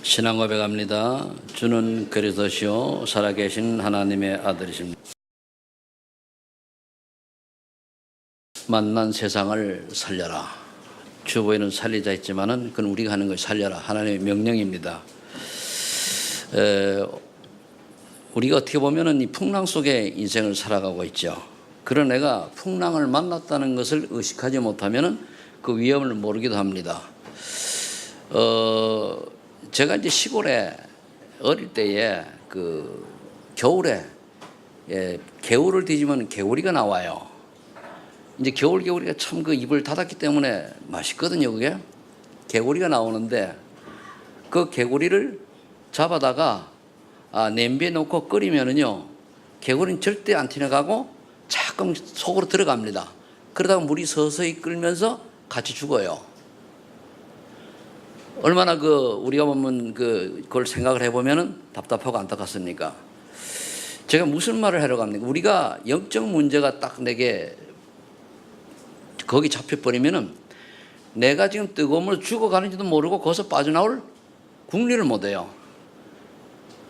신앙 고백합니다. 주는 그리스도시요 살아계신 하나님의 아들이십니다. 만난 세상을 살려라. 주보에는 살리자 했지만은 그건 우리가 하는 걸 살려라. 하나님의 명령입니다. 우리가 어떻게 보면은 이 풍랑 속에 인생을 살아가고 있죠. 그런 애가 풍랑을 만났다는 것을 의식하지 못하면은 그 위험을 모르기도 합니다. 제가 이제 시골에 어릴 때에 그 겨울에 개울을 뒤지면 개구리가 나와요. 이제 겨울 개구리가 참 그 입을 닫았기 때문에 맛있거든요. 그게 개구리가 나오는데 그 개구리를 잡아다가 냄비에 넣고 끓이면은요 개구리는 절대 안 튀어가고 자꾸 속으로 들어갑니다. 그러다가 물이 서서히 끓면서 같이 죽어요. 얼마나 우리가 보면 그걸 생각을 해보면은 답답하고 안타깝습니까? 제가 무슨 말을 하려고 합니까? 우리가 영적 문제가 딱 내게 거기 잡혀버리면은 내가 지금 뜨거운 물로 죽어가는지도 모르고 거기서 빠져나올 궁리를 못해요.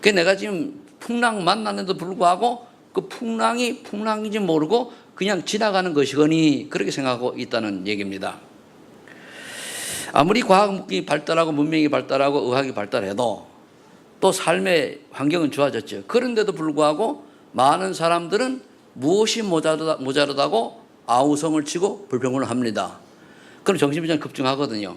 그 내가 지금 풍랑 만났는데도 불구하고 그 풍랑이 풍랑인지 모르고 그냥 지나가는 것이거니 그렇게 생각하고 있다는 얘기입니다. 아무리 과학이 발달하고 문명이 발달하고 의학이 발달해도 또 삶의 환경은 좋아졌죠. 그런데도 불구하고 많은 사람들은 무엇이 모자르다고 아우성을 치고 불평을 합니다. 그럼 정신병자는 급증하거든요.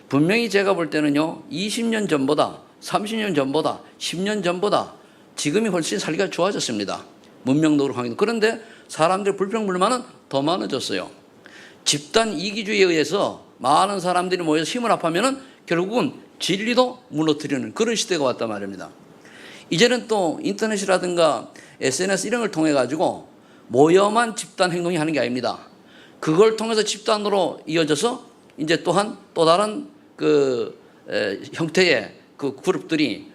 분명히 제가 볼 때는요 20년 전보다 30년 전보다 10년 전보다 지금이 훨씬 살기가 좋아졌습니다. 문명도로 환경. 그런데 사람들의 불평불만은 더 많아졌어요. 집단 이기주의에 의해서 많은 사람들이 모여서 힘을 합하면은 결국은 진리도 무너뜨리는 그런 시대가 왔단 말입니다. 이제는 또 인터넷이라든가 SNS 이런 걸 통해 가지고 모여만 집단 행동이 하는 게 아닙니다. 그걸 통해서 집단으로 이어져서 이제 또한 또 다른 형태의 그 그룹들이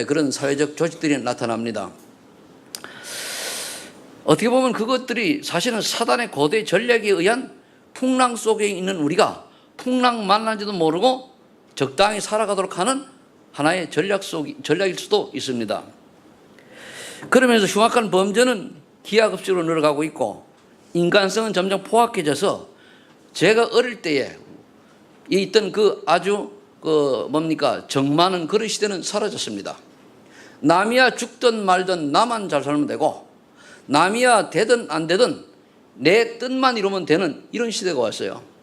그런 사회적 조직들이 나타납니다. 어떻게 보면 그것들이 사실은 사단의 고대 전략에 의한 풍랑 속에 있는 우리가 풍랑 만난지도 모르고 적당히 살아가도록 하는 하나의 전략일 수도 있습니다. 그러면서 흉악한 범죄는 기하급수로 늘어가고 있고 인간성은 점점 포악해져서 제가 어릴 때에 있던 아주 정많은 그런 시대는 사라졌습니다. 남이야 죽든 말든 나만 잘 살면 되고 남이야 되든 안 되든 내 뜻만 이루면 되는 이런 시대가 왔어요.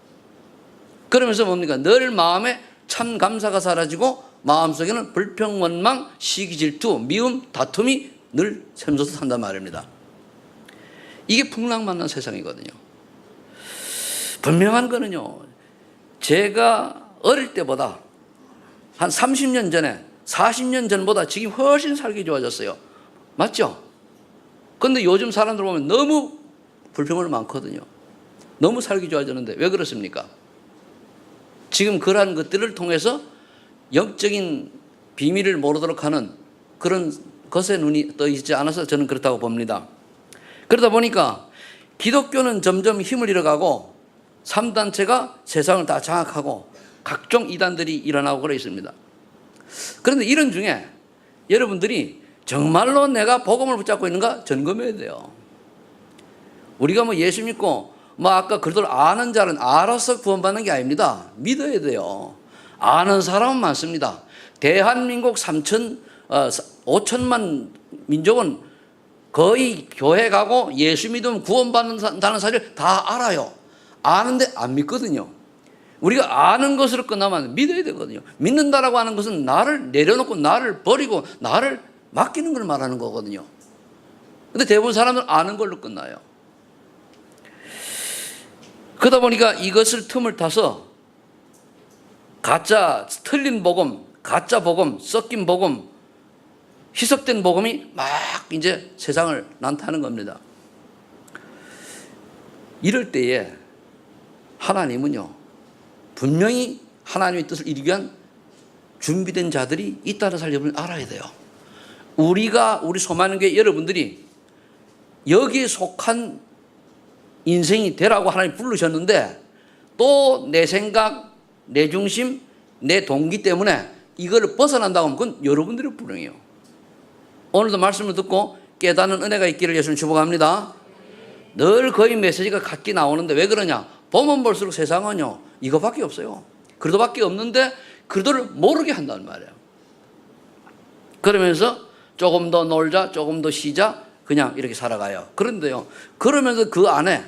그러면서 늘 마음에 참 감사가 사라지고 마음속에는 불평, 원망, 시기, 질투, 미움, 다툼이 늘 샘솟아 산단 말입니다. 이게 풍랑 만난 세상이거든요. 분명한 거는요 제가 어릴 때보다 한 30년 전에 40년 전보다 지금 훨씬 살기 좋아졌어요. 맞죠? 그런데 요즘 사람들 보면 너무 불평을 많거든요. 너무 살기 좋아졌는데 왜 그렇습니까? 지금 그러한 것들을 통해서 영적인 비밀을 모르도록 하는 그런 것에 눈이 떠 있지 않아서 저는 그렇다고 봅니다. 그러다 보니까 기독교는 점점 힘을 잃어가고 3단체가 세상을 다 장악하고 각종 이단들이 일어나고 그래 있습니다. 그런데 이런 중에 여러분들이 정말로 내가 복음을 붙잡고 있는가 점검해야 돼요. 우리가 예수 믿고 아까 그들 아는 자는 알아서 구원받는 게 아닙니다. 믿어야 돼요. 아는 사람은 많습니다. 대한민국 5천만 민족은 거의 교회 가고 예수 믿으면 구원받는다는 사실을 다 알아요. 아는데 안 믿거든요. 우리가 아는 것으로 끝나면 믿어야 되거든요. 믿는다라고 하는 것은 나를 내려놓고 나를 버리고 나를 맡기는 걸 말하는 거거든요. 근데 대부분 사람들은 아는 걸로 끝나요. 그러다 보니까 이것을 틈을 타서 가짜, 틀린 복음, 가짜 복음, 섞인 복음, 희석된 복음이 막 이제 세상을 난타하는 겁니다. 이럴 때에 하나님은요, 분명히 하나님의 뜻을 이루기 위한 준비된 자들이 있다는 사실을 여러분이 알아야 돼요. 우리 소망하는 게 여러분들이 여기에 속한 인생이 되라고 하나님 부르셨는데 또 내 생각, 내 중심, 내 동기 때문에 이거를 벗어난다고 하면 그건 여러분들의 불행이에요. 오늘도 말씀을 듣고 깨닫는 은혜가 있기를 예수님 축복합니다. 늘 거의 메시지가 같게 나오는데 왜 그러냐? 보면 볼수록 세상은요 이거밖에 없어요. 그리도밖에 없는데 그리도를 모르게 한다는 말이에요. 그러면서 조금 더 놀자, 조금 더 쉬자, 그냥 이렇게 살아가요. 그런데요, 그러면서 그 안에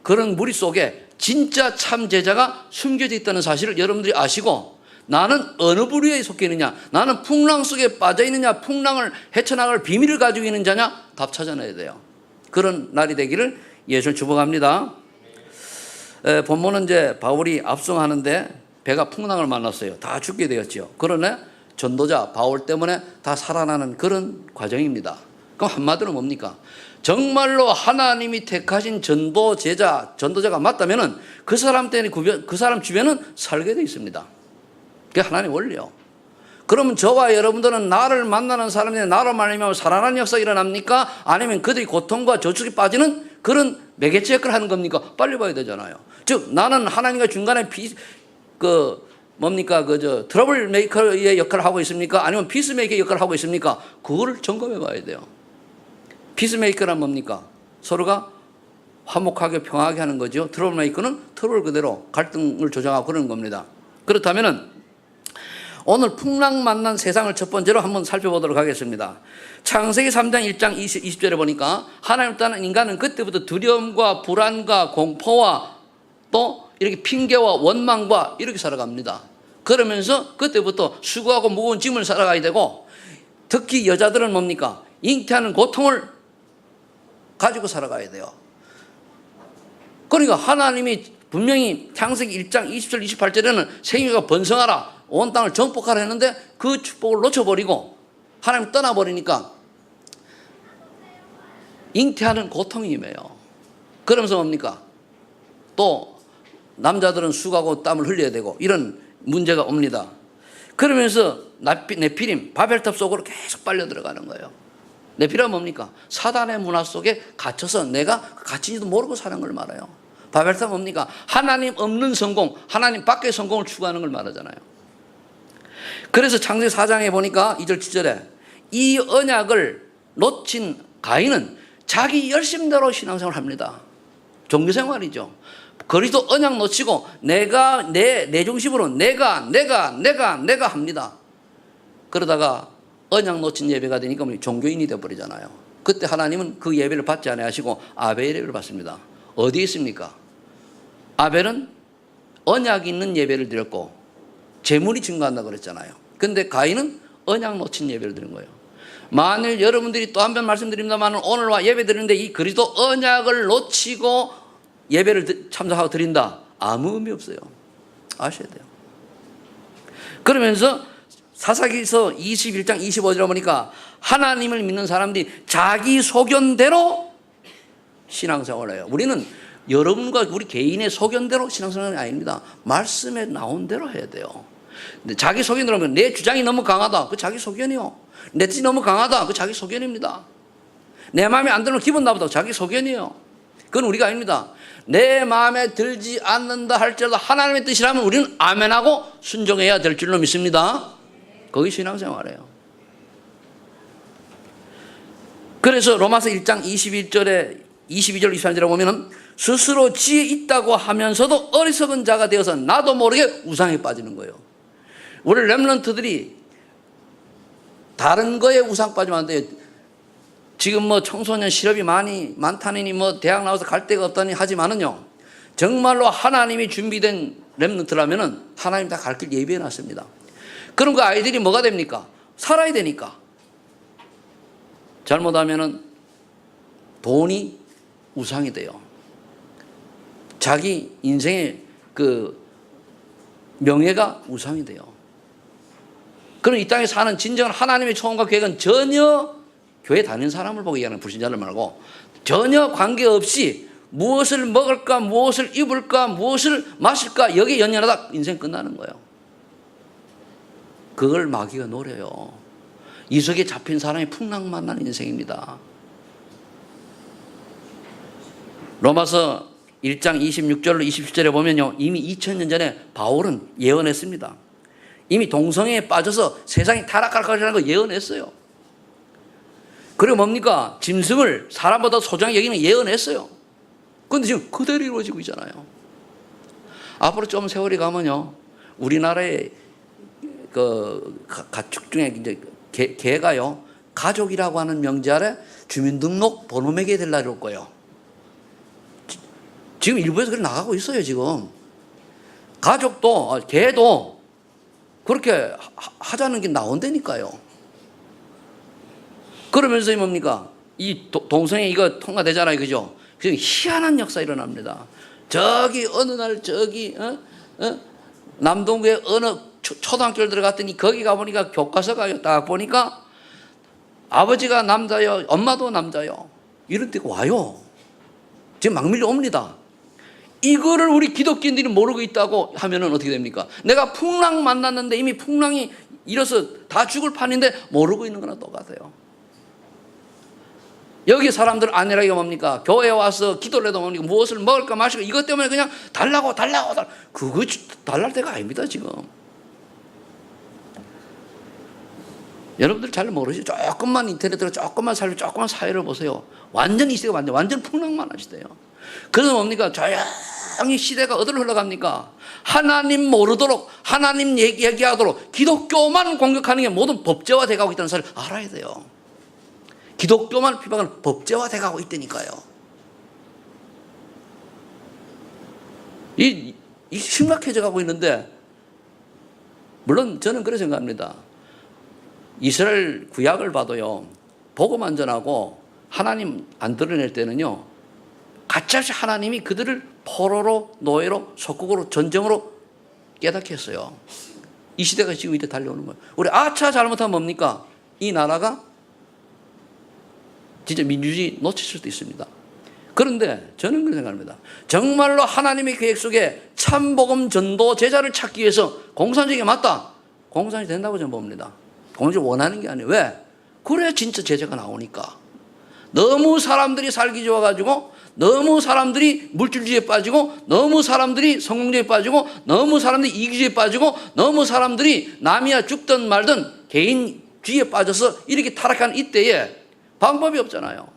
그런 무리 속에 진짜 참 제자가 숨겨져 있다는 사실을 여러분들이 아시고, 나는 어느 부류에 속해 있느냐, 나는 풍랑 속에 빠져 있느냐, 풍랑을 헤쳐나갈 비밀을 가지고 있는 자냐, 답 찾아내야 돼요. 그런 날이 되기를 예수를 축복합니다. 본문은 이제 바울이 압송하는데 배가 풍랑을 만났어요. 다 죽게 되었죠. 그러네 전도자 바울 때문에 다 살아나는 그런 과정입니다. 그럼 한마디로 뭡니까? 정말로 하나님이 택하신 전도자가 맞다면은 그 사람 때문에 그 사람 주변은 살게 되어 있습니다. 그게 하나님의 원리요. 그러면 저와 여러분들은 나를 만나는 사람들이 나로 말미암아 살아나는 역사가 일어납니까? 아니면 그들이 고통과 저축에 빠지는 그런 매개체 역할을 하는 겁니까? 빨리 봐야 되잖아요. 즉 나는 하나님과 중간에 트러블 메이커의 역할을 하고 있습니까? 아니면 피스메이커의 역할을 하고 있습니까? 그거를 점검해 봐야 돼요. 피스메이커란 뭡니까? 서로가 화목하게 평화하게 하는 거죠. 트러블 메이커는 트러블 그대로 갈등을 조장하고 그러는 겁니다. 그렇다면은 오늘 풍랑 만난 세상을 첫 번째로 한번 살펴보도록 하겠습니다. 창세기 3장 1장 20절에 보니까 하나님 따는 인간은 그때부터 두려움과 불안과 공포와 또 이렇게 핑계와 원망과 이렇게 살아갑니다. 그러면서 그때부터 수고하고 무거운 짐을 살아가야 되고, 특히 여자들은 뭡니까? 잉태하는 고통을 가지고 살아가야 돼요. 그러니까 하나님이 분명히 창세기 1장 20절 28절에는 생육가 번성하라, 온 땅을 정복하라 했는데 그 축복을 놓쳐버리고 하나님 떠나버리니까 잉태하는 고통이 임해요. 그러면서 뭡니까? 또 남자들은 수고하고 땀을 흘려야 되고 이런 문제가 옵니다. 그러면서 네피림, 바벨탑 속으로 계속 빨려 들어가는 거예요. 네피림은 뭡니까? 사단의 문화 속에 갇혀서 내가 갇힌지도 모르고 사는 걸 말해요. 바벨탑은 뭡니까? 하나님 없는 성공, 하나님 밖의 성공을 추구하는 걸 말하잖아요. 그래서 창세기 4장에 보니까 2절 7절에 이 언약을 놓친 가인은 자기 열심대로 신앙생활을 합니다. 종교생활이죠. 그리스도 언약 놓치고 내가 내 중심으로 내가 합니다. 그러다가 언약 놓친 예배가 되니까 종교인이 되어버리잖아요. 그때 하나님은 그 예배를 받지 아니하시고 아벨의 예배를 받습니다. 어디에 있습니까? 아벨은 언약이 있는 예배를 드렸고 재물이 증가한다고 그랬잖아요. 근데 가인은 언약 놓친 예배를 드린 거예요. 만일 여러분들이 또 한 번 말씀드립니다만 오늘 와 예배 드리는데 이 그리스도 언약을 놓치고 예배를 참석하고 드린다, 아무 의미 없어요. 아셔야 돼요. 그러면서 사사기서 21장 25절에 보니까 하나님을 믿는 사람들이 자기 소견대로 신앙생활을 해요. 우리는 여러분과 우리 개인의 소견대로 신앙생활이 아닙니다. 말씀에 나온 대로 해야 돼요. 근데 자기 소견대로 하면 내 주장이 너무 강하다, 그 자기 소견이요. 내 뜻이 너무 강하다, 그 자기 소견입니다. 내 마음에 안 들면 기분 나쁘다, 자기 소견이에요. 그건 우리가 아닙니다. 내 마음에 들지 않는다 할지라도 하나님의 뜻이라면 우리는 아멘하고 순종해야 될 줄로 믿습니다. 거기 신앙생활이에요. 그래서 로마서 1장 22절 23절에 보면은 스스로 지혜 있다고 하면서도 어리석은 자가 되어서 나도 모르게 우상에 빠지는 거예요. 우리 렘넌트들이 다른 거에 우상 빠지면 안 돼요. 지금 뭐 청소년 실업이 많다니 뭐 대학 나와서 갈 데가 없다니 하지만은요, 정말로 하나님이 준비된 렘넌트라면은 하나님 다 갈 길 예비해 놨습니다. 그럼 그 아이들이 뭐가 됩니까? 살아야 되니까. 잘못하면은 돈이 우상이 돼요. 자기 인생의 그 명예가 우상이 돼요. 그럼 이 땅에 사는 진정한 하나님의 초원과 계획은 전혀 교회 다니는 사람을 보고 얘기하는 불신자를 말고 전혀 관계없이 무엇을 먹을까, 무엇을 입을까, 무엇을 마실까 여기에 연연하다 인생 끝나는 거예요. 그걸 마귀가 노려요. 이석에 잡힌 사람이 풍랑 만난 인생입니다. 로마서 1장 26절로 27절에 보면요, 이미 2000년 전에 바울은 예언했습니다. 이미 동성애에 빠져서 세상이 타락할 것이라는 걸 예언했어요. 그리고 뭡니까? 짐승을 사람보다 소중하게 여기는 예언했어요. 그런데 지금 그대로 이루어지고 있잖아요. 앞으로 좀 세월이 가면요, 우리나라의 그 가축 중에 이제 개가요, 가족이라고 하는 명제 아래 주민등록 번호 매겨야 될 날이 올 거예요. 지금 일부에서 그래 나가고 있어요. 지금 가족도 개도 그렇게 하자는 게 나온다니까요. 그러면서 뭡니까? 이 동성애 이거 통과되잖아요, 그죠? 그래서 희한한 역사 일어납니다. 저기 어느 날 저기 남동구에 어느 초등학교를 들어갔더니 거기 가보니까 교과서가 딱 보니까 아버지가 남자요, 엄마도 남자요. 이런 데가 와요. 지금 막 밀려옵니다. 이거를 우리 기독교인들이 모르고 있다고 하면은 어떻게 됩니까? 내가 풍랑 만났는데 이미 풍랑이 일어서 다 죽을 판인데 모르고 있는 거나 똑같아요. 여기 사람들 안일하게 뭡니까? 교회에 와서 기도를 해도 뭡니까? 무엇을 먹을까 마실까 이것 때문에 그냥 달라고 그거 달랄 때가 아닙니다 지금. 여러분들 잘 모르시죠? 조금만 인터넷 들어 조금만 살면 조금만 사회를 보세요. 완전 이 시대가 완전 풍랑만한 시대예요. 그래서 뭡니까? 조용히 시대가 어디로 흘러갑니까? 하나님 모르도록 하나님 얘기하도록 기독교만 공격하는 게 모든 법제화 돼가고 있다는 사실을 알아야 돼요. 기독교만 비방하는 법제화 돼가고 있다니까요. 이 심각해져 가고 있는데, 물론 저는 그렇게 생각합니다. 이스라엘 구약을 봐도요, 복음 전하고 하나님 안 드러낼 때는요, 가짜없이 하나님이 그들을 포로로, 노예로, 속국으로, 전쟁으로 깨닫게 했어요. 이 시대가 지금 이때 달려오는 거예요. 우리 아차 잘못하면 뭡니까? 이 나라가 진짜 민주주의 놓칠 수도 있습니다. 그런데 저는 그렇게 생각합니다. 정말로 하나님의 계획 속에 참복음 전도 제자를 찾기 위해서 공산주의가 맞다. 공산주의 된다고 저는 봅니다. 공산주의 원하는 게 아니에요. 왜? 그래야 진짜 제자가 나오니까. 너무 사람들이 살기 좋아가지고, 너무 사람들이 물질주의에 빠지고, 너무 사람들이 성공주의에 빠지고, 너무 사람들이 이기주의에 빠지고, 너무 사람들이 남이야 죽든 말든 개인주의에 빠져서 이렇게 타락한 이때에 방법이 없잖아요.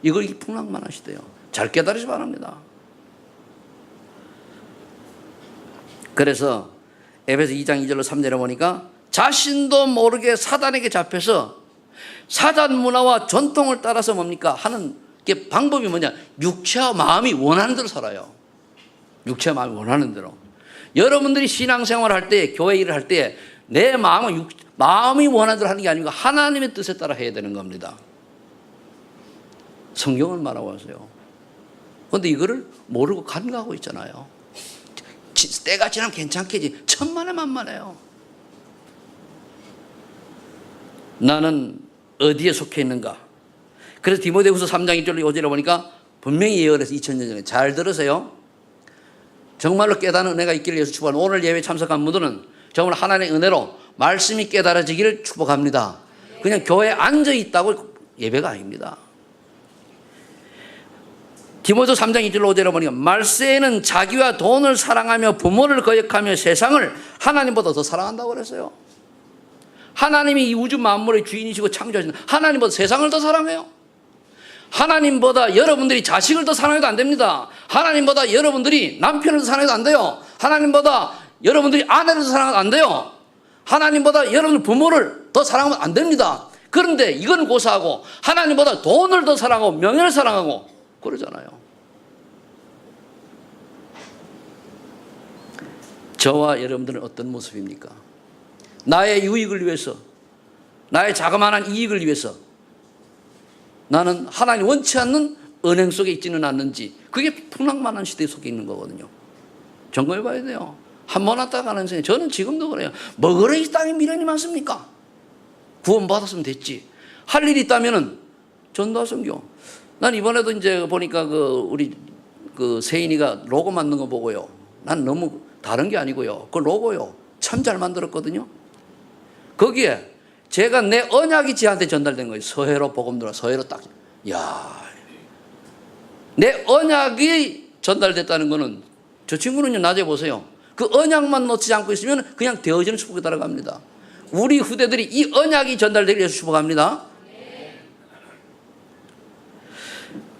이걸 풍랑만한 시대예요. 잘 깨달으시 바랍니다. 그래서 에베소 2장 2절로 3절에 보니까 자신도 모르게 사단에게 잡혀서 사단 문화와 전통을 따라서 뭡니까? 하는 게 방법이 뭐냐? 육체와 마음이 원하는 대로 살아요. 육체와 마음이 원하는 대로. 여러분들이 신앙생활 할 때, 교회 일을 할 때 내 마음이 원하는 대로 하는 게 아니고 하나님의 뜻에 따라 해야 되는 겁니다. 성경을 말하고 왔어요. 그런데 이거를 모르고 간과하고 있잖아요. 때가 지나면 괜찮겠지. 천만에 만만해요. 나는 어디에 속해 있는가? 그래서 디모데후서 3장 1절 5절에 보니까 분명히 예언해서 2000년 전에 잘 들으세요. 정말로 깨닫는 은혜가 있기를 위해서 축복하는 오늘 예배 참석한 분들은 정말 하나님의 은혜로 말씀이 깨달아지기를 축복합니다. 그냥 교회에 앉아 있다고 예배가 아닙니다. 디모데후서 3장 2절 5절에 보니까 말세에는 자기와 돈을 사랑하며 부모를 거역하며 세상을 하나님보다 더 사랑한다고 그랬어요. 하나님이 이 우주 만물의 주인이시고 창조하신 하나님보다 세상을 더 사랑해요. 하나님보다 여러분들이 자식을 더 사랑해도 안 됩니다. 하나님보다 여러분들이 남편을 더 사랑해도 안 돼요. 하나님보다 여러분들이 아내를 더 사랑해도 안 돼요. 하나님보다 여러분 부모를 더 사랑하면 안 됩니다. 그런데 이건 고사하고 하나님보다 돈을 더 사랑하고 명예를 사랑하고 그러잖아요. 저와 여러분들은 어떤 모습입니까? 나의 유익을 위해서, 나의 자그마한 이익을 위해서 나는 하나님 원치 않는 은행 속에 있지는 않는지, 그게 풍랑만한 시대 속에 있는 거거든요. 점검해 봐야 돼요. 한 번 왔다 가는 생각. 저는 지금도 그래요. 뭐 그래 이 땅에 미련이 많습니까? 구원 받았으면 됐지. 할 일이 있다면은 전도와 선교. 난 이번에도 이제 보니까 우리 세인이가 로고 만든 거 보고요. 난 너무 다른 게 아니고요. 그 로고요. 참 잘 만들었거든요. 거기에 제가 내 언약이 지한테 전달된 거예요. 서해로 복음 들어 서해로 딱. 야, 내 언약이 전달됐다는 거는 저 친구는요, 낮에 보세요. 그 언약만 놓치지 않고 있으면 그냥 되어지는 축복에 따라갑니다. 우리 후대들이 이 언약이 전달되기 위해서 축복합니다.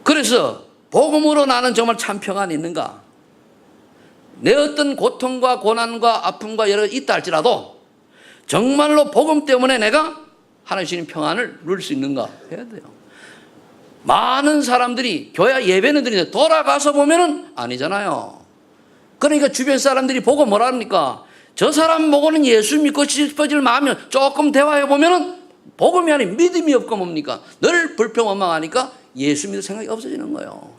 그래서 복음으로 나는 정말 참 평안이 있는가? 내 어떤 고통과 고난과 아픔과 여러 있다 할지라도 정말로 복음 때문에 내가 하나님 주시는 평안을 누릴 수 있는가 해야 돼요. 많은 사람들이 교회 예배는 드리는데 돌아가서 보면은 아니잖아요. 그러니까 주변 사람들이 보고 뭐라 합니까? 저 사람 보고는 예수 믿고 싶어질 마음이 조금 대화해 보면은 복음이 아닌 믿음이 없고 뭡니까? 늘 불평원망하니까 예수 믿을 생각이 없어지는 거예요.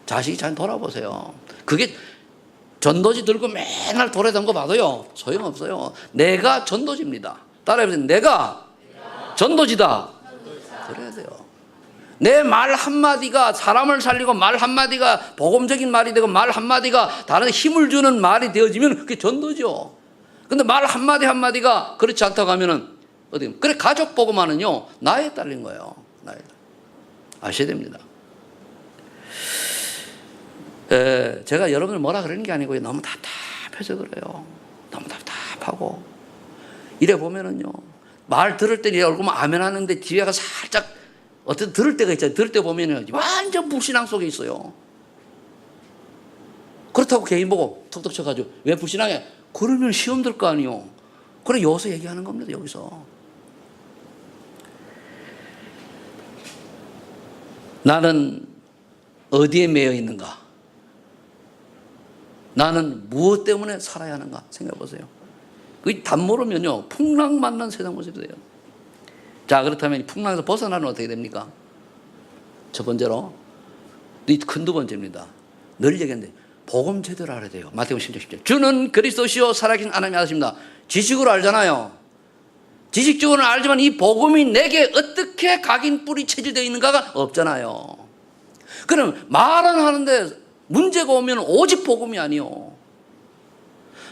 자식이 잘 돌아보세요. 그게 전도지 들고 맨날 돌아다니는 거 봐도요 소용없어요. 내가 전도지입니다. 따라해보세요. 내가 전도지다. 그래야 돼요. 내 말 한마디가 사람을 살리고 말 한마디가 복음적인 말이 되고 말 한마디가 다른 힘을 주는 말이 되어지면 그게 전도죠. 근데 말 한마디 한마디가 그렇지 않다고 하면은 어디 그래 가족 복음화는요 나에 딸린 거예요. 나에 아셔야 됩니다. 제가 여러분을 뭐라 그러는 게 아니고 너무 답답해서 그래요. 너무 답답하고 이래 보면은요 말 들을 때 얼굴만 아멘 하는데 뒤에가 살짝 어떤 들을 때가 있잖아요. 들을 때 보면은 완전 불신앙 속에 있어요. 그렇다고 개인 보고 툭툭 쳐가지고 왜 불신앙해? 그러면 시험 들 거 아니요. 그래 여기서 얘기하는 겁니다. 여기서 나는 어디에 매여 있는가? 나는 무엇 때문에 살아야 하는가? 생각해 보세요. 그 답 모르면요 풍랑 만난 세상 모습이 돼요. 자, 그렇다면 이 풍랑에서 벗어나면 어떻게 됩니까? 첫 번째로 이 큰 두 번째입니다. 늘 얘기하는데 복음 제대로 알아야 돼요. 마태복음 10장 10절 주는 그리스도시요 살아계신 하나님의 아들입니다. 지식으로 알잖아요. 지식적으로는 알지만 이 복음이 내게 어떻게 각인 뿌리 체질되어 있는가가 없잖아요. 그럼 말은 하는데 문제가 오면 오직 복음이 아니요.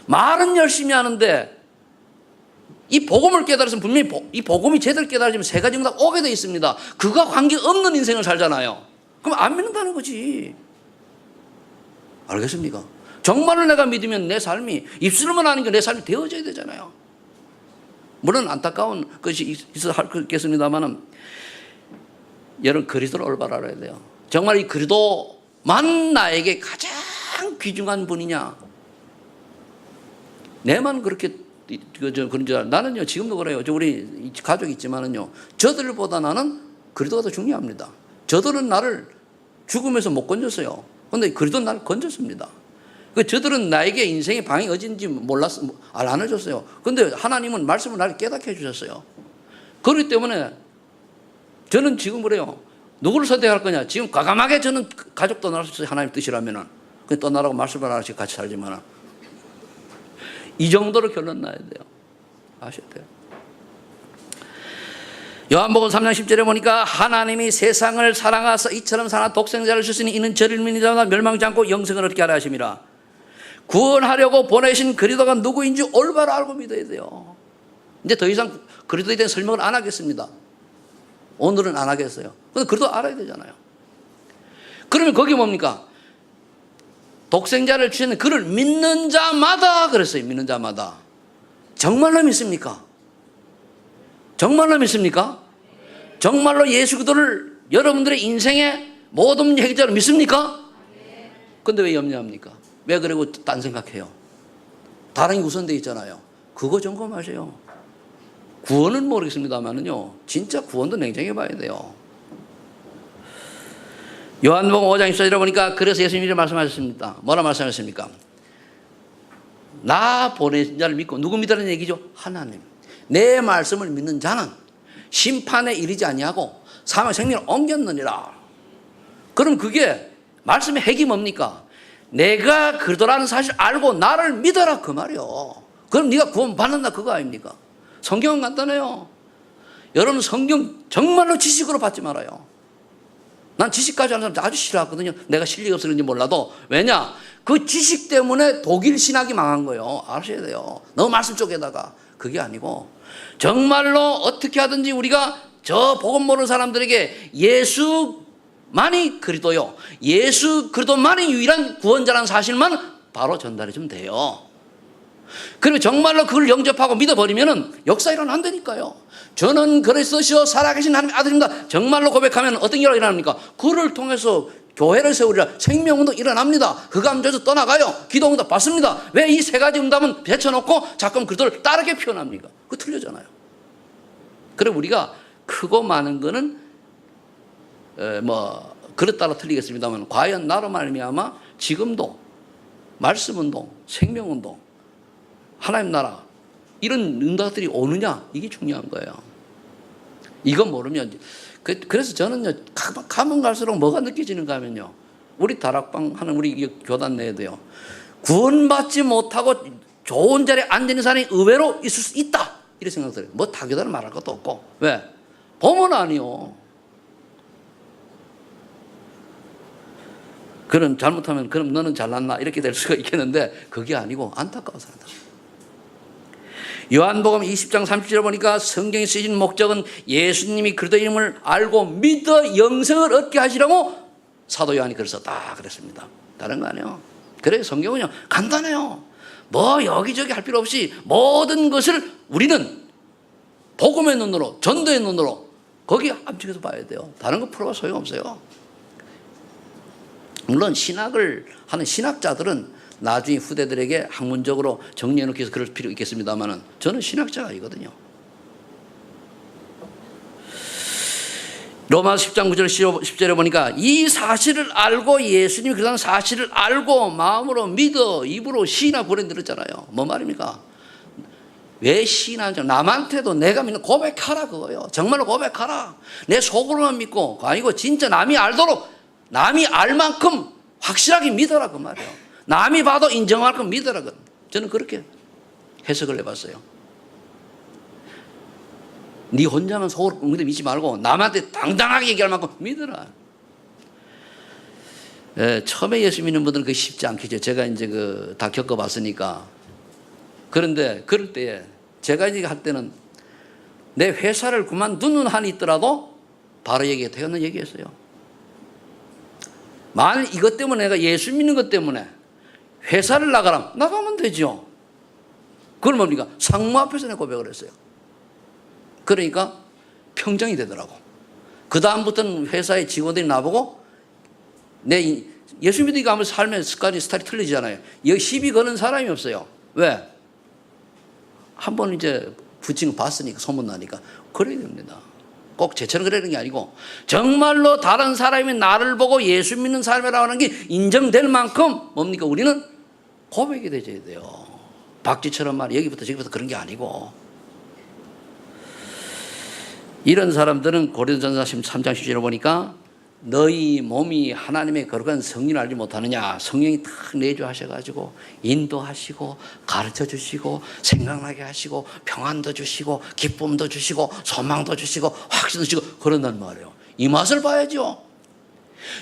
말은 열심히 하는데 이 복음을 깨달았으면 분명히 이 복음이 제대로 깨달아지면 세 가지 응답 오게 돼 있습니다. 그가 관계없는 인생을 살잖아요. 그럼 안 믿는다는 거지. 알겠습니까? 정말로 내가 믿으면 내 삶이 입술로만 하는 게 내 삶이 되어져야 되잖아요. 물론 안타까운 것이 있어 할겠습니다만은 여러분 그리스도를 올바로 알아야 돼요. 정말 이 그리스도만 나에게 가장 귀중한 분이냐? 내만 그렇게 그런 줄 알아요. 나는요 지금도 그래요. 우리 가족이 있지만은요 저들보다 나는 그리스도가 더 중요합니다. 저들은 나를 죽음에서 못 건졌어요. 그런데 그리스도는 나를 건졌습니다. 저들은 나에게 인생의 방이 어딘지 몰랐어, 안 해줬어요. 그런데 하나님은 말씀을 나를 깨닫게 해주셨어요. 그렇기 때문에 저는 지금 그래요. 누구를 선택할 거냐? 지금 과감하게 저는 가족 떠날 수 있어요. 하나님 뜻이라면은. 떠나라고 말씀을 하나씩 같이 살지만 이 정도로 결론 나야 돼요. 아셔야 돼요. 요한복음 3장 10절에 보니까 하나님이 세상을 사랑하사 이처럼 사나 독생자를 주시니 이는 저를 믿는 자가 멸망치 않고 영생을 얻게 하려 하심이라. 구원하려고 보내신 그리스도가 누구인지 올바로 알고 믿어야 돼요. 이제 더 이상 그리스도에 대한 설명을 안 하겠습니다. 오늘은 안 하겠어요. 근데 그래도 알아야 되잖아요. 그러면 거기 뭡니까? 독생자를 주시는 그를 믿는 자마다 그랬어요. 믿는 자마다. 정말로 믿습니까? 정말로 믿습니까? 정말로 예수 그리스도를 여러분들의 인생의 모든 해결자로 믿습니까? 근데 왜 염려합니까? 왜 그러고 딴 생각해요? 다른 게 우선되어 있잖아요. 그거 점검하세요. 구원은 모르겠습니다만은요 진짜 구원도 냉정히 봐야 돼요. 요한복음 5장 14절에 보니까 그래서 예수님이 말씀하셨습니다. 뭐라 말씀하셨습니까? 나 보내신 자를 믿고 누구 믿으라는 얘기죠? 하나님. 내 말씀을 믿는 자는 심판에 이르지 아니하고 사망 생명을 옮겼느니라. 그럼 그게 말씀의 핵이 뭡니까? 내가 그리스도라는 사실 알고 나를 믿어라 그 말이요. 그럼 네가 구원 받는다 그거 아닙니까? 성경은 간단해요. 여러분 성경 정말로 지식으로 받지 말아요. 난 지식까지 하는 사람 아주 싫어하거든요. 내가 실력이 없어 그런지 몰라도. 왜냐? 그 지식 때문에 독일 신학이 망한 거예요. 아셔야 돼요. 너무 말씀 쪽에다가. 그게 아니고 정말로 어떻게 하든지 우리가 저 복음 모르는 사람들에게 예수만이 그리스도요. 예수 그리스도만이 유일한 구원자라는 사실만 바로 전달해 주면 돼요. 그리고 정말로 그걸 영접하고 믿어버리면 역사 일어난다니까요. 저는 그리스도시요 살아계신 하나님의 아들입니다. 정말로 고백하면 어떤 일이 일어납니까? 그를 통해서 교회를 세우리라. 생명운동 일어납니다. 그 가운데서 떠나가요. 기도응답 받습니다. 왜 이 세 가지 응답은 제쳐놓고 자꾸 그들을 다르게 표현합니까? 그거 틀려잖아요. 그래 우리가 크고 많은 거는 뭐 그릇 따라 틀리겠습니다만 과연 나로 말미암아 지금도 말씀운동, 생명운동, 하나님 나라 이런 응답들이 오느냐 이게 중요한 거예요. 이거 모르면 그래서 저는요 가면 갈수록 뭐가 느껴지는가 하면요 우리 다락방 하는 우리 교단 내에도요 구원받지 못하고 좋은 자리에 앉아 있는 사람이 의외로 있을 수 있다 이런 생각 들어요. 뭐 타교단은 말할 것도 없고 왜? 보면 아니요. 그럼 잘못하면 그럼 너는 잘났나 이렇게 될 수가 있겠는데 그게 아니고 안타까워서 한다. 요한복음 20장 30절에 보니까 성경에 쓰여진 목적은 예수님이 그리스도 이름을 알고 믿어 영생을 얻게 하시라고 사도 요한이 글을 썼다 그랬습니다. 다른 거 아니에요. 그래 성경은요 간단해요. 뭐 여기저기 할 필요 없이 모든 것을 우리는 복음의 눈으로 전도의 눈으로 거기 압축해서 봐야 돼요. 다른 거 풀어봐 소용없어요. 물론 신학을 하는 신학자들은 나중에 후대들에게 학문적으로 정리해놓기 위해서 그럴 필요 있겠습니다만 저는 신학자가 아니거든요. 로마서 10장 9절 10절에 보니까 이 사실을 알고 예수님이 그런 사실을 알고 마음으로 믿어 입으로 시인하고 그래 들었잖아요. 뭔 말입니까? 왜 시인하죠? 남한테도 내가 믿는 고백하라 그거요. 정말로 고백하라. 내 속으로만 믿고 아니고 진짜 남이 알도록 남이 알 만큼 확실하게 믿어라 그 말이에요. 남이 봐도 인정할 건 믿어라. 저는 그렇게 해석을 해봤어요. 네 혼자만 속으로 믿지 말고 남한테 당당하게 얘기할 만큼 믿어라. 처음에 예수 믿는 분들은 그게 쉽지 않겠죠. 제가 이제 다 겪어봤으니까. 그런데 그럴 때 제가 이제 할 때는 내 회사를 그만두는 한이 있더라도 바로 얘기해요. 얘기했어요. 만일 이것 때문에 내가 예수 믿는 것 때문에 회사를 나가면 되죠. 그걸 뭡니까? 상무 앞에서 내가 고백을 했어요. 그러니까 평정이 되더라고. 그 다음부터는 회사의 직원들이 나보고 내 예수 믿으니까 아무리 삶의 습관이 스타일이 틀리잖아요. 여기 시비 거는 사람이 없어요. 왜? 한번 이제 붙인 거 봤으니까 소문나니까 그래야 됩니다. 꼭 제처럼 그러는 게 아니고 정말로 다른 사람이 나를 보고 예수 믿는 사람이라고 하는 게 인정될 만큼 뭡니까? 우리는 고백이 되어야 돼요. 박쥐처럼 말 여기부터 저기부터 그런 게 아니고 이런 사람들은 고린도전서 13장 10절에 보니까 너희 몸이 하나님의 거룩한 성령을 알지 못하느냐. 성령이 다 내주하셔가지고 인도하시고 가르쳐주시고 생각나게 하시고 평안도 주시고 기쁨도 주시고 소망도 주시고 확신도 주시고 그런단 말이에요. 이 맛을 봐야죠.